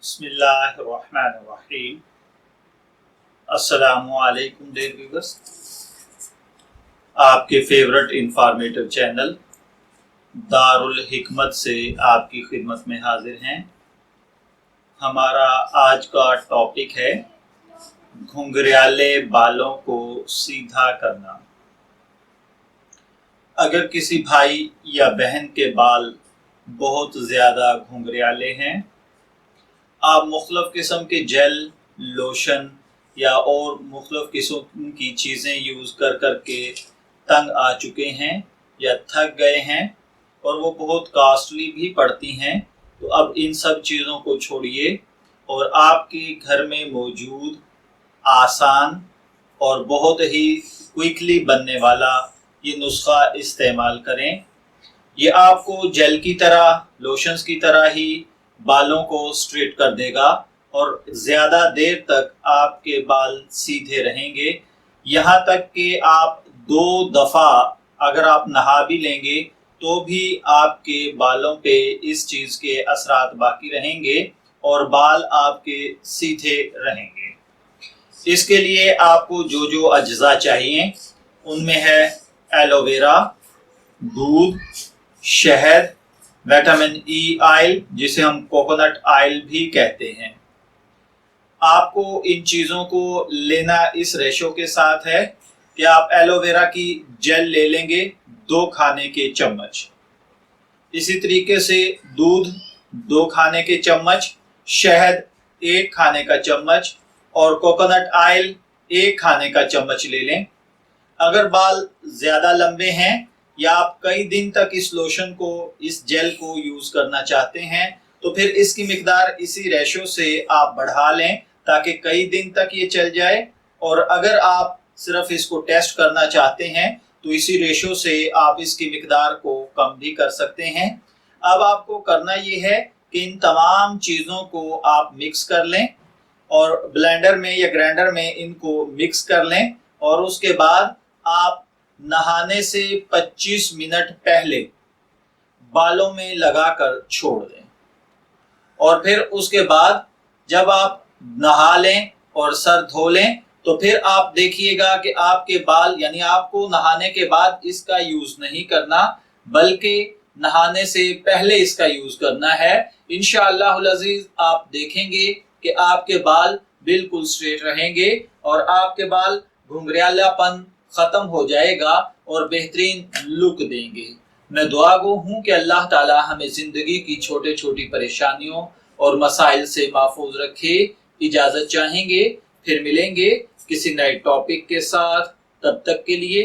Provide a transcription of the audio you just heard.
बिस्मिल्लाहिर्रहमानिर्रहीम। अस्सलामु अलैकुम डियर व्यूअर्स, आपके फेवरेट इंफॉर्मेटिव चैनल दारुल हिकमत से आपकी खिदमत में हाजिर हैं। हमारा आज का टॉपिक है घुंघराले बालों को सीधा करना। अगर किसी भाई या बहन के बाल बहुत ज़्यादा घुंघराले हैं, आप मुख्तलिफ़ किस्म के जेल, लोशन या और मुख्तलिफ़ किस्म की चीज़ें यूज़ कर कर के तंग आ चुके हैं या थक गए हैं और वो बहुत कॉस्टली भी पड़ती हैं, तो अब इन सब चीज़ों को छोड़िए और आपके घर में मौजूद आसान और बहुत ही क्विकली बनने वाला ये नुस्खा इस्तेमाल करें। ये आपको जेल की तरह, लोशंस की तरह ही बालों को स्ट्रेट कर देगा और ज़्यादा देर तक आपके बाल सीधे रहेंगे। यहाँ तक कि आप 2 दफ़ा अगर आप नहा भी लेंगे तो भी आपके बालों पे इस चीज़ के असरात बाकी रहेंगे और बाल आपके सीधे रहेंगे। इसके लिए आपको जो जो अज्जा चाहिए उनमें है एलोवेरा, दूध, शहद, विटामिन ई ऑयल जिसे हम कोकोनट ऑयल भी कहते हैं। आपको इन चीज़ों को लेना इस रेशो के साथ है कि आप एलोवेरा की जेल ले लेंगे 2 खाने के चम्मच, इसी तरीके से दूध 2 खाने के चम्मच, शहद 1 खाने का चम्मच और कोकोनट ऑयल 1 खाने का चम्मच ले लें। अगर बाल ज़्यादा लंबे हैं या आप कई दिन तक इस लोशन को, इस जेल को यूज करना चाहते हैं, तो फिर इसकी मिकदार इसी रेशो से आप बढ़ा लें ताकि कई दिन तक ये चल जाए। और अगर आप सिर्फ इसको टेस्ट करना चाहते हैं तो इसी रेशो से आप इसकी मिकदार को कम भी कर सकते हैं। अब आपको करना ये है कि इन तमाम चीज़ों को आप मिक्स कर लें और ब्लेंडर में या ग्राइंडर में इनको मिक्स कर लें और उसके बाद आप नहाने से 25 मिनट पहले बालों में लगाकर छोड़ दें और फिर उसके बाद जब आप नहा लें और सर धो लें तो फिर आप देखिएगा कि आपके बाल, यानी आपको नहाने के बाद इसका यूज नहीं करना बल्कि नहाने से पहले इसका यूज करना है। इंशाअल्लाह अज़ीज आप देखेंगे कि आपके बाल बिल्कुल स्ट्रेट रहेंगे और आपके बाल घुंघरालापन खत्म हो जाएगा और बेहतरीन लुक देंगे। मैं दुआ गो हूँ कि अल्लाह ताला हमें जिंदगी की छोटे छोटी परेशानियों और मसाइल से महफूज रखे। इजाजत चाहेंगे, फिर मिलेंगे किसी नए टॉपिक के साथ। तब तक के लिए